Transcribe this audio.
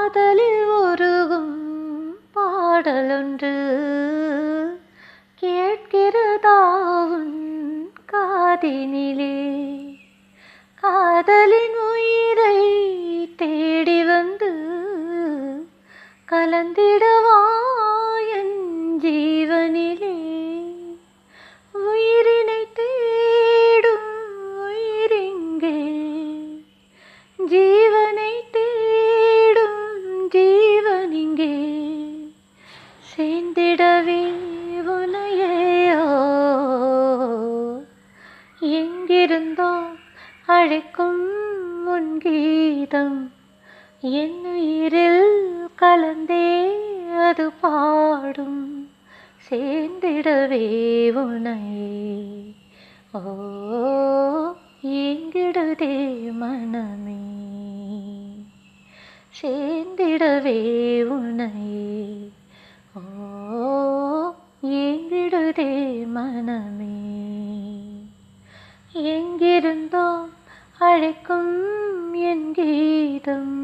காதலில் உருகும் பாடலொன்று கேட்கிறதாவும் காதினிலே. காதலின் உயிரை தேடி வந்து கலந்திடவா என் ஜீவனிலே. உயிரினை தேடும் உயிரிங்கே, ஜீவனை தேடும் ஜீவனிங்கே. சேர்ந்திடவே உனையோ எங்கிருந்தோ அழைக்கும் உன் கீதம் என் உயிரில் கலந்தே அது பாடும். சேர்ந்திடவே உனையே ஓ ஏங்கிடுதே மனமே. சேர்ந்திடவே உனையே ஓ ஏங்கிடுதே மனமே. எங்கிருந்தோ அழைக்கும் என் கீதம்